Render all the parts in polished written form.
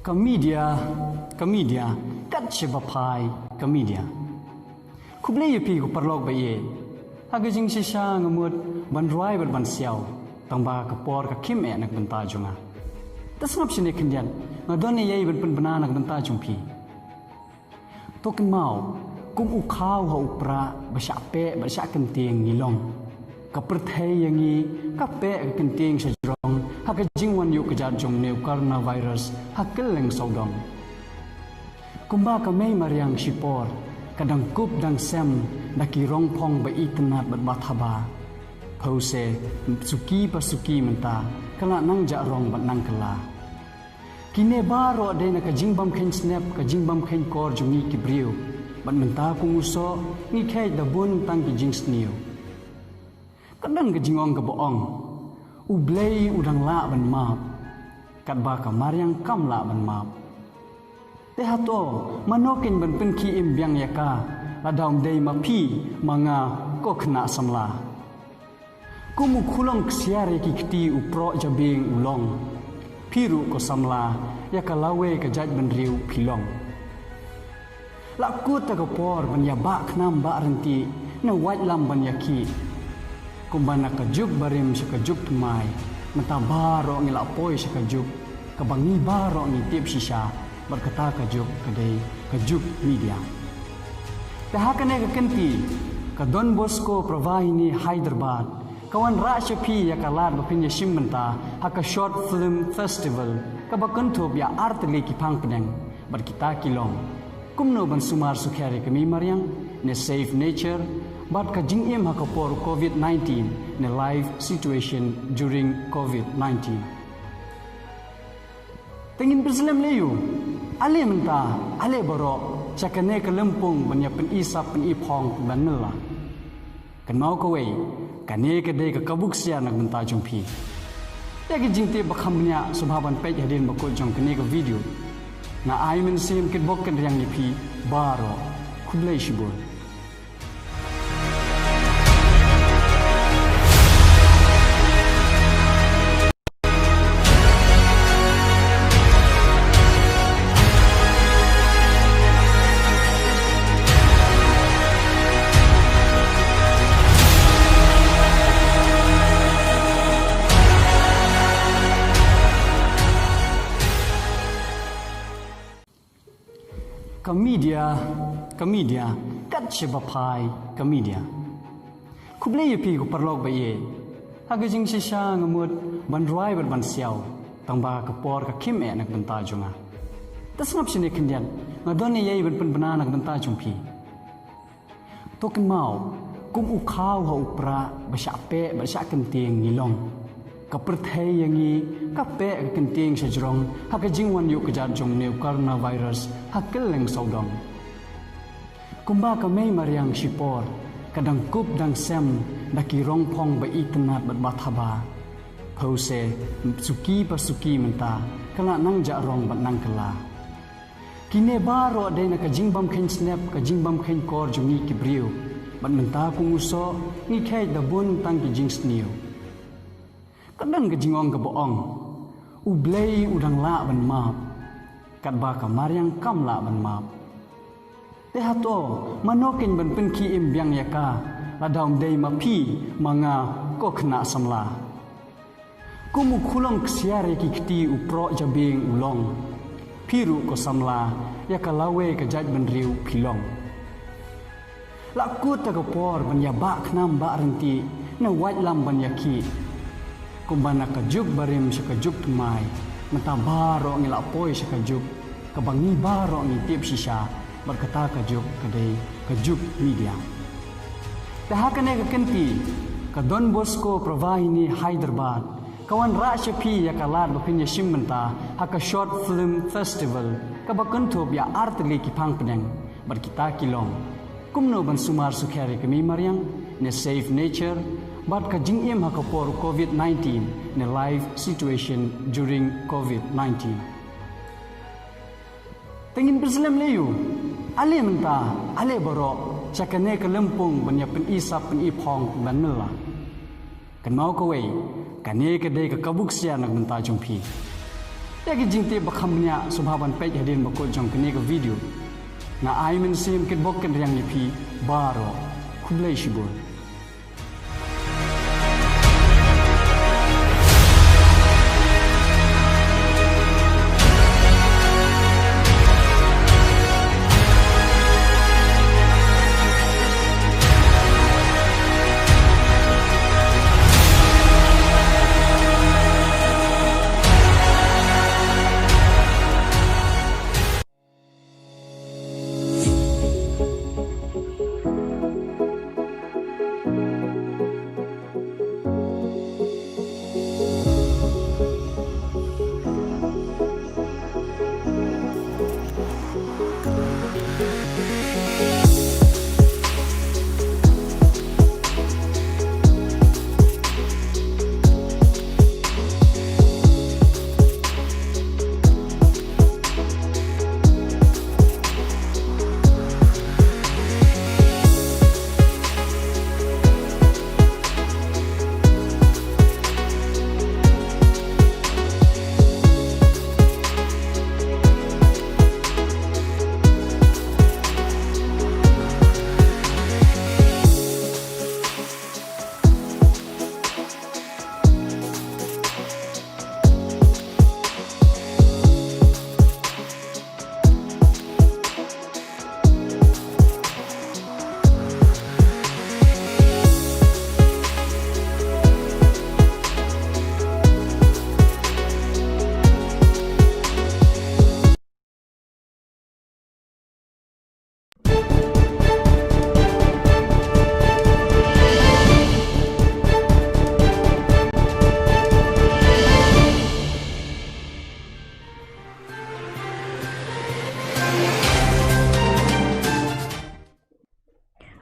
Kamedia kat sebapai kamedia kublai pi ku perlok baye hagajing sisa ngamut banruai berban siau tangba kapor ka kim e nak benta junga tasnap sine kendian ngadone yai ben bena nak benta jungpi token mau kum u khau ha upra basyape basyak kenting ngilong kaperthai yangi kape kenting sejrong hakajing wan yu kejat jong new coronavirus hakeleng saudong kumba kamei mariang sipor kadang kup dang sem daki rong pong ba ikenat batbahaba pause suki pasuki menta kala nang ja rong bat nang kala kine baro de na kajing bam khen snap kajing bam khen kor jungi kibriu bat menta kunguso ngi khai da bun tang ki jing sniu kadang kajingong ka boong ublei udang la ban map kat ba kamar yang kam la ban map te hato manokin ban pen ki imbyang yaka ladang dei mapi manga ko khna samla kumu khulong ksiare ki kti upro jabing ulong piru ko samla yaka lawe ka jaj ban riu pilong lakut ta ko por ban ya ba khnam ba renti na waj lam ban yaki kumbana kajuk barim sekajuk tumai mata baro ngila poi sekajuk kabangi baro ngi tip sisa berkata kajuk kedai kajuk media tahakane kenti ka Don Bosco Provahini Hyderabad kawan Rashapi ya kalar bapinya simmenta haka short film festival ka bakantob ya artli ki pangpedeng berkita kilong kumno ban sumar sukhari kami mariang ne safe nature but kajing im hakapor COVID-19 in a life situation during COVID-19. Tengin berselam leyu, ale menta, ale borok, cakane ke lempung banyak penisap penipong banela. Kan mau kawai, kane ke dei ke kabuk sia nak menta jumpi. Ya ke jingte bakamnya subhaban pej hadin bakut jong kane ke video. Na ai men sim kit bokken yang nipi baro kublai shibur. Kamedia kat sebapai kamedia kublai pi ku perlok baye hagajing sisa ngamut banruai berban siau tangba kapor ka kim e nak benta junga tasnap sine kendian ngadone yai ben bena nak benta jungpi token mau kum u khau ha upra basyape basyak kenting ngilong kaperthai yangi kape kenting sejrong hakajing wan yu kejat jong new coronavirus hakeleng saudong kumba kamei mariang sipor kadang kup dang sem daki rong pong ba ikenat batbahaba pause suki pasuki menta kala nang ja rong bat nang kala kine baro de na kajing bam khen snap kajing bam khen kor jungi kibriu bat menta kunguso ngi khai da bun tang ki jing sniu kadang kajingong ka boong ublei udang la ban map kat ba kamar yang kam la ban map te hato manokin ban pen ki imbyang yaka ladang dei mapi manga ko khna samla kumu khulong ksiare ki kti upro jabing ulong piru ko samla yaka lawe ka jaj ban riu pilong lakut ta ko por ban ya ba khnam ba renti na waj lam ban yaki kumbana kajuk barim sekajuk tumai mata baro ngila poi sekajuk kabangi baro ngi tip sisa berkata kajuk kedai kajuk media tahakane kenti ka Don Bosco Provahini Hyderabad kawan Rashapi ya kalar bapinya simmenta haka short film festival ka bakantob ya artli ki pangpedeng berkita kilong kumno ban sumar sukhari kami mariang ne safe nature but kajing im hakapor COVID-19 in a life situation during COVID-19. Tengin berselam leyu, ale menta, ale borok, cakane ke lempung banyak penisap penipong banela. Kan mau kawai, kane ke dei ke kabuk sia nak menta jumpi. Yagi jingte bakhamnya subhaban page hadin bako jong kene ka video na aimen sim kit bok kan riang lipi baro kublai shibur.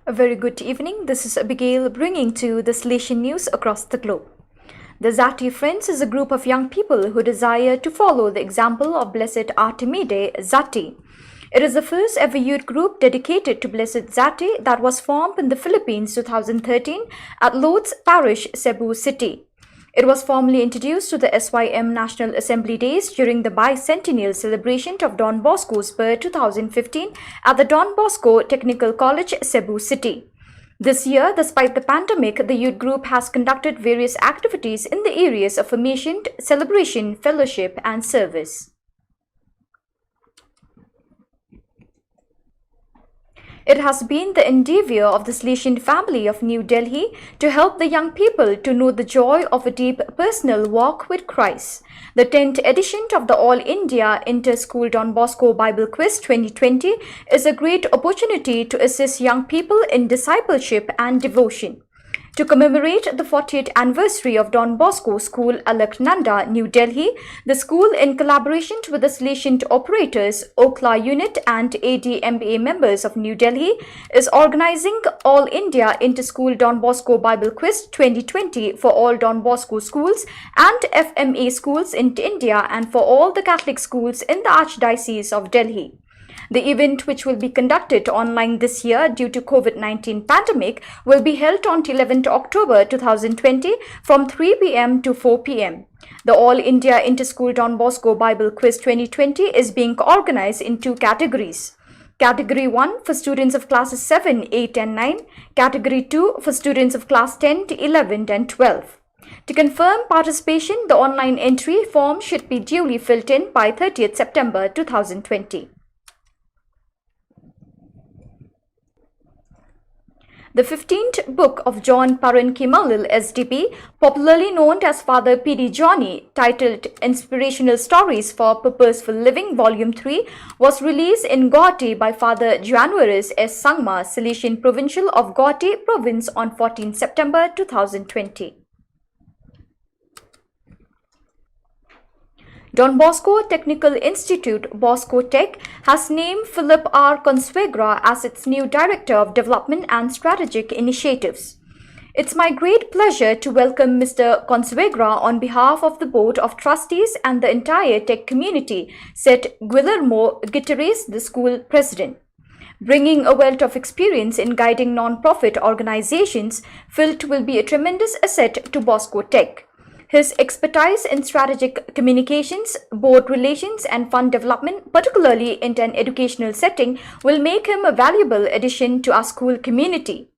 A very good evening. This is Abigail bringing to the Salesian news across the globe. The Zati Friends is a group of young people who desire to follow the example of Blessed Artemide Zati. It is the first ever youth group dedicated to Blessed Zati that was formed in the Philippines 2013 at Lourdes Parish, Cebu City. It was formally introduced to the SYM National Assembly Days during the bicentennial celebration of Don Bosco's birth 2015 at the Don Bosco Technical College, Cebu City. This year, despite the pandemic, the youth group has conducted various activities in the areas of formation, celebration, fellowship, and service. It has been the endeavor of the Salesian family of New Delhi to help the young people to know the joy of a deep personal walk with Christ. The 10th edition of the All India Inter-School Don Bosco Bible Quiz 2020 is a great opportunity to assist young people in discipleship and devotion. To commemorate the 40th anniversary of Don Bosco School, Alaknanda, New Delhi, the school, in collaboration with the Salesian operators, Okla Unit and ADMBA members of New Delhi, is organizing All India Inter-School Don Bosco Bible Quiz 2020 for all Don Bosco schools and FMA schools in India and for all the Catholic schools in the Archdiocese of Delhi. The event, which will be conducted online this year due to COVID-19 pandemic, will be held on 11th October 2020 from 3 p.m. to 4 p.m. The All India Inter-School Don Bosco Bible Quiz 2020 is being organized in two categories. Category 1 for students of classes 7, 8 and 9. Category 2 for students of class 10 to 11 and 12. To confirm participation, the online entry form should be duly filled in by 30th September 2020. The 15th book of John Parankimalil SDP, popularly known as Father P.D. Johnny, titled Inspirational Stories for Purposeful Living Volume 3, was released in Guwahati by Father Januaris S. Sangma, Salesian Provincial of Guwahati Province on 14 September 2020. Don Bosco Technical Institute, Bosco Tech, has named Philip R. Consuegra as its new Director of Development and Strategic Initiatives. It's my great pleasure to welcome Mr. Consuegra on behalf of the Board of Trustees and the entire tech community, said Guillermo Guterres, the school president. Bringing a wealth of experience in guiding non-profit organizations, Phil will be a tremendous asset to Bosco Tech. His expertise in strategic communications, board relations, and fund development, particularly in an educational setting, will make him a valuable addition to our school community.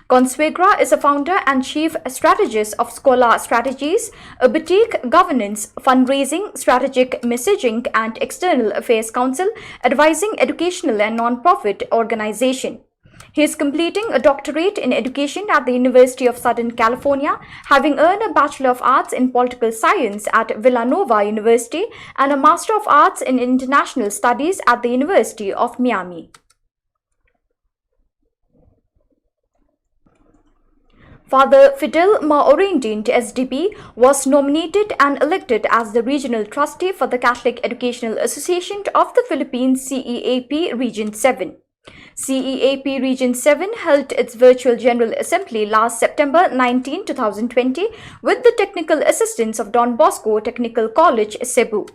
Consuegra is a founder and chief strategist of Scholar Strategies, a boutique governance, fundraising, strategic messaging, and external affairs council advising educational and non-profit organization. He is completing a doctorate in education at the University of Southern California, having earned a Bachelor of Arts in Political Science at Villanova University and a Master of Arts in International Studies at the University of Miami. Father Fidel Maorindin SDP was nominated and elected as the Regional Trustee for the Catholic Educational Association of the Philippines CEAP Region 7. CEAP Region 7 held its virtual General Assembly last September 19, 2020 with the technical assistance of Don Bosco Technical College, Cebu.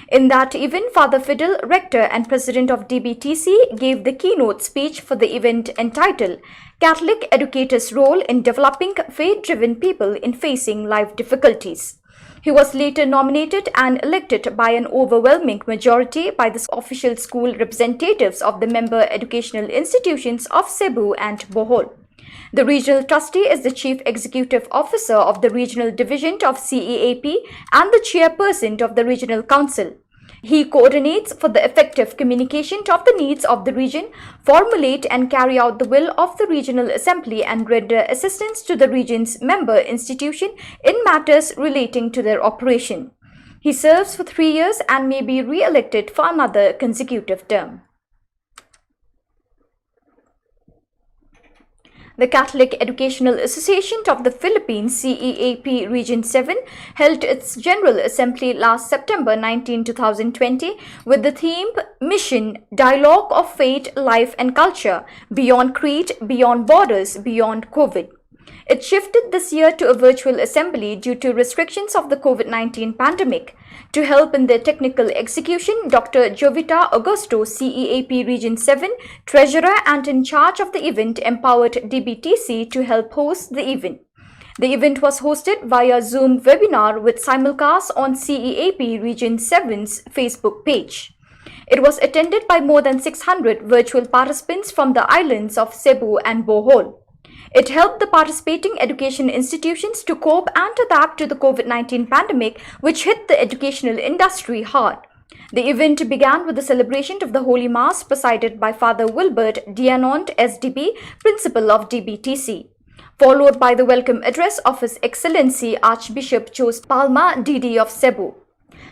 In that event, Father Fidel, Rector and President of DBTC, gave the keynote speech for the event entitled Catholic Educators' Role in Developing Faith-Driven People in Facing Life Difficulties. He was later nominated and elected by an overwhelming majority by the official school representatives of the member educational institutions of Cebu and Bohol. The regional trustee is the chief executive officer of the regional division of CEAP and the chairperson of the regional council. He coordinates for the effective communication of the needs of the region, formulate and carry out the will of the regional assembly, and render assistance to the region's member institution in matters relating to their operation. He serves for 3 years and may be re-elected for another consecutive term. The Catholic Educational Association of the Philippines CEAP Region 7 held its General Assembly last September 19, 2020 with the theme Mission, Dialogue of Faith, Life and Culture, Beyond Creed, Beyond Borders, Beyond COVID. It shifted this year to a virtual assembly due to restrictions of the COVID-19 pandemic. To help in the technical execution, Dr. Jovita Augusto, CEAP Region 7, Treasurer and in charge of the event, empowered DBTC to help host the event. The event was hosted via Zoom webinar with simulcast on CEAP Region 7's Facebook page. It was attended by more than 600 virtual participants from the islands of Cebu and Bohol. It helped the participating education institutions to cope and adapt to the COVID-19 pandemic, which hit the educational industry hard. The event began with the celebration of the Holy Mass presided by Father Wilbert Dianont, SDB, Principal of DBTC, followed by the welcome address of His Excellency Archbishop Jose Palma, DD of Cebu.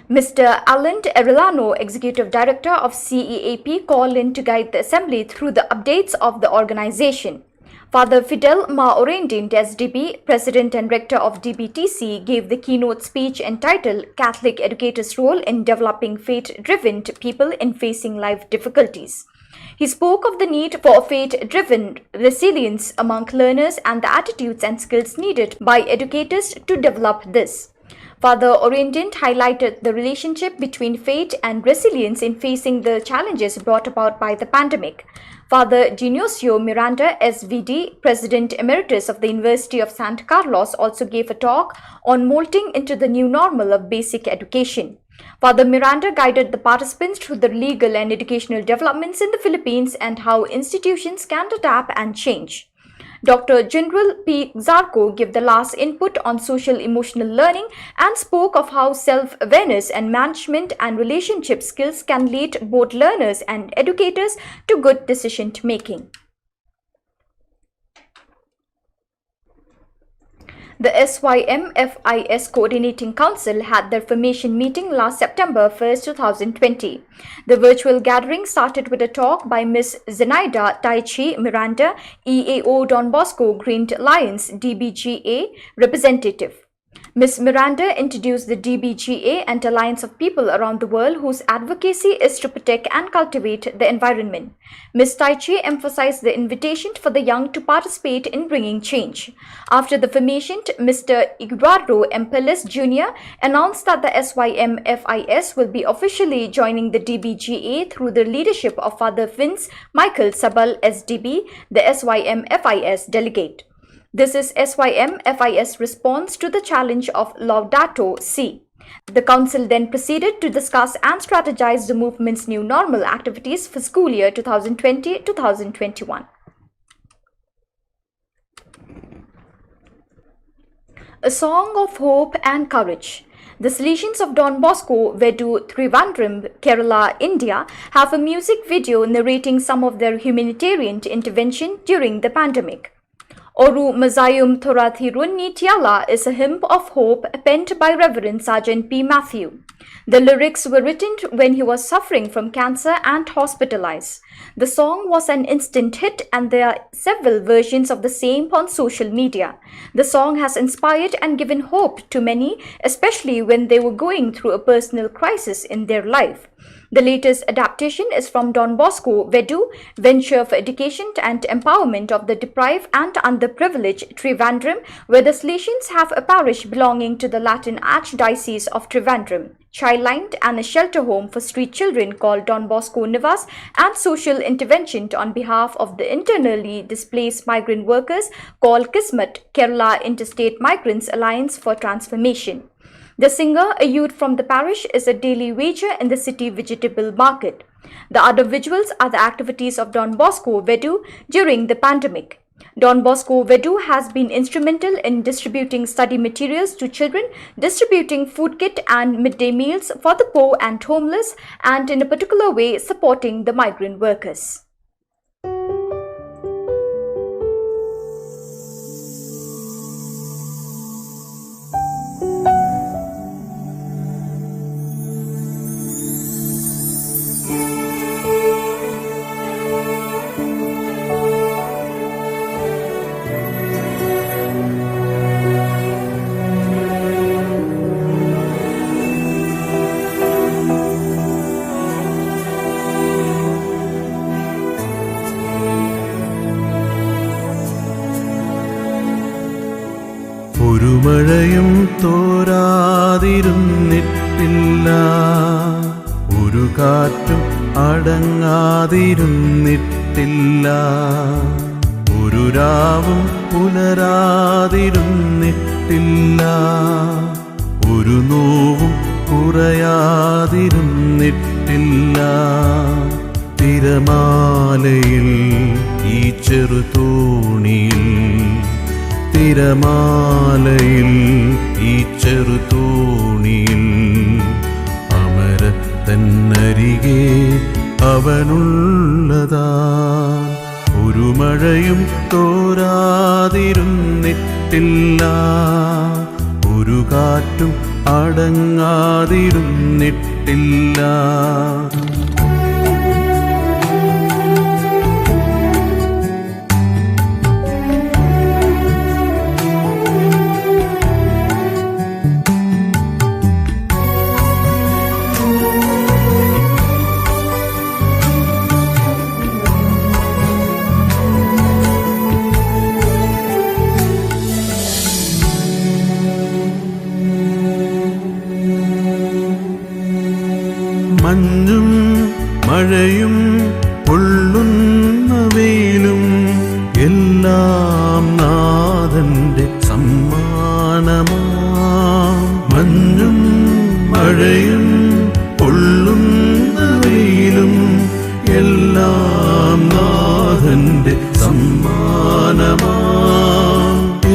Mr. Alan Arellano, Executive Director of CEAP, called in to guide the Assembly through the updates of the organization. Father Fidel Maorindin, SDB, President and Rector of DBTC, gave the keynote speech entitled Catholic Educators' Role in Developing Faith-Driven People in Facing Life Difficulties. He spoke of the need for faith-driven resilience among learners and the attitudes and skills needed by educators to develop this. Father Orindin highlighted the relationship between faith and resilience in facing the challenges brought about by the pandemic. Father Dionisio Miranda, SVD, President Emeritus of the University of Santa Carlos, also gave a talk on molding into the new normal of basic education. Father Miranda guided the participants through the legal and educational developments in the Philippines and how institutions can adapt and change. Dr. General P. Zarco gave the last input on social emotional learning and spoke of how self-awareness and management and relationship skills can lead both learners and educators to good decision-making. The SYM-FIS Coordinating Council had their formation meeting last September 1, 2020. The virtual gathering started with a talk by Ms. Zenaida Taichi Miranda, EAO Don Bosco Green Alliance DBGA representative. Ms. Miranda introduced the DBGA and alliance of people around the world whose advocacy is to protect and cultivate the environment. Ms. Taichi emphasized the invitation for the young to participate in bringing change. After the formation, Mr. Eduardo Empeles Jr. announced that the SYM-FIS will be officially joining the DBGA through the leadership of Father Vince Michael Sabal SDB, the SYM-FIS delegate. This is SYM-FIS response to the challenge of Laudato Si. The council then proceeded to discuss and strategize the movement's new normal activities for school year 2020-2021. A song of hope and courage. The Salesians of Don Bosco, Vedu, Trivandrum, Kerala, India have a music video narrating some of their humanitarian intervention during the pandemic. Oru Mazayum Thorathirunni Tiala is a hymn of hope penned by Reverend Sergeant P. Matthew. The lyrics were written when he was suffering from cancer and hospitalized. The song was an instant hit and there are several versions of the same on social media. The song has inspired and given hope to many, especially when they were going through a personal crisis in their life. The latest adaptation is from Don Bosco, Vedu, Venture for Education and Empowerment of the Deprived and Underprivileged, Trivandrum, where the Salesians have a parish belonging to the Latin Archdiocese of Trivandrum, Childline and a shelter home for street children called Don Bosco Nivas, and social intervention on behalf of the internally displaced migrant workers called Kismet, Kerala Interstate Migrants Alliance for Transformation. The singer, a youth from the parish, is a daily wager in the city vegetable market. The other visuals are the activities of Don Bosco Vedu during the pandemic. Don Bosco Vedu has been instrumental in distributing study materials to children, distributing food kit and midday meals for the poor and homeless, and in a particular way supporting the migrant workers. ഒരു മഴയും തോരാതിരുന്നിട്ടില്ല, ഒരു കാറ്റും അടങ്ങാതിരുന്നിട്ടില്ല, ഒരു രാവും പുലരാതിരുന്നിട്ടില്ല, ഒരു നോവും കുറയാതിരുന്നിട്ടില്ല. തിരമാലയിൽ ഈ ചെറുതോണിയിൽ, തിരമാലയിൽ ഈ ചെറുതോണിയിൽ, അമരത്തന്നരികെ അവനുള്ളതാ. ഒരു മഴയും തോരാതിരുന്നിട്ടില്ല, ഒരു കാറ്റും അടങ്ങാതിരുന്നിട്ടില്ല. മഞ്ഞും മഴയും പൊള്ളുന്ന വെയിലും എല്ലാം നാഥന്റെ സമ്മാനമാ. മഞ്ഞും മഴയും പൊള്ളുന്ന വെയിലും എല്ലാം നാഥന്റെ സമ്മാനമാ.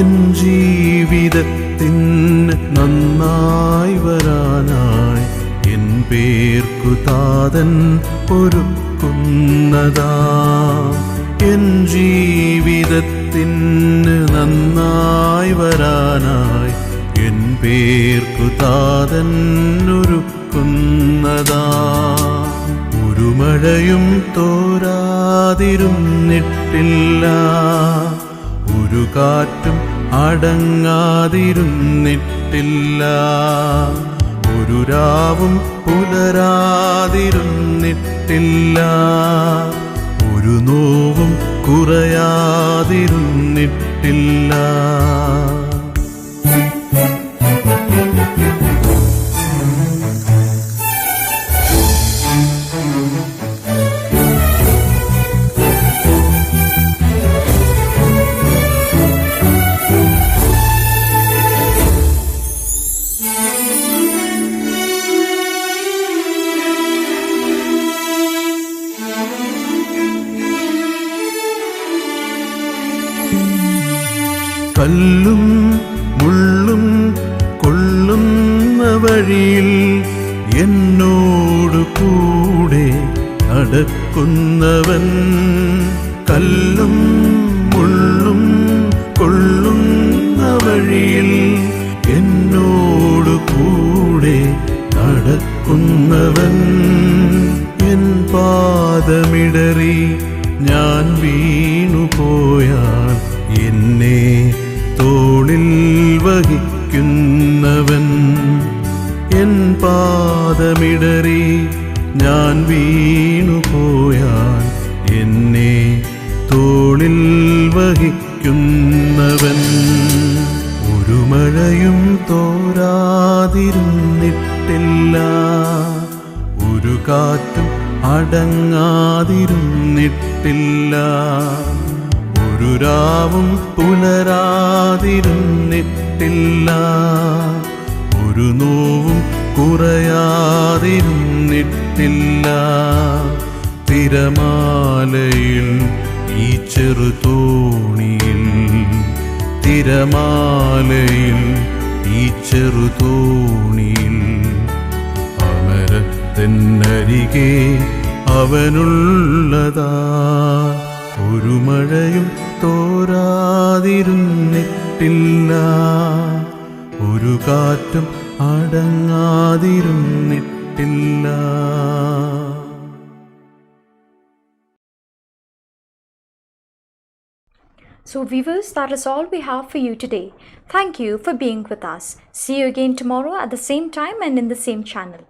എൻ ജീവിതത്തിന് നന്നായി വരാനായി എൻ പേർക്കു താതൻ ഒരുക്കുന്നതാ. എൻ ജീവിതത്തിന് നന്നായി വരാനായി എൻ പേർക്കു താതൻ ഒരുക്കുന്നതാ. ഒരു മഴയും തോരാതിരുന്നിട്ടില്ല, ഒരു കാറ്റും അടങ്ങാതിരുന്നിട്ടില്ല, ഒരു രാവും പുലരാതിരുന്നിട്ടില്ല, ഒരു നോവും കുറയാതിരുന്നിട്ടില്ല. കല്ലും മുള്ളും കൊള്ളുന്ന വഴിയിൽ എന്നോട് കൂടെ നടക്കുന്നവൻ. കല്ലും മുള്ളും കൊള്ളുന്ന വഴിയിൽ എന്നോട് കൂടെ നടക്കുന്നവൻ. എൻ പാദമിടറി ഞാൻ വീണുപോയാൽ എന്നെ തോളിൽ വഹിക്കുന്നവൻ. എൻ പാദമിടറി ഞാൻ വീണുപോയാൽ എന്നെ തോളിൽ വഹിക്കുന്നവൻ. ഒരു മഴയും തോരാതിരുന്നിട്ടില്ല, ഒരു കാറ്റും അടങ്ങാതിരുന്നിട്ടില്ല, ഒരു രാവും പുലരാതിരുന്നിട്ടില്ല, ഒരു നോവും കുറയാതിരുന്നിട്ടില്ല. തിരമാലയിൽ ഈ ചെറുതോണിയിൽ, തിരമാലയിൽ ഈ ചെറുതോണിയിൽ അമരത്തിനരികെ അവനുള്ളതാ. ഒരു മഴയും തോരാതിരുന്നിട്ടില്ല, ഒരു കാറ്റും അടങ്ങാതിരുന്നിട്ടില്ല. So viewers, that is all we have for you today. Thank you for being with us. See you again tomorrow at the same time and in the same channel.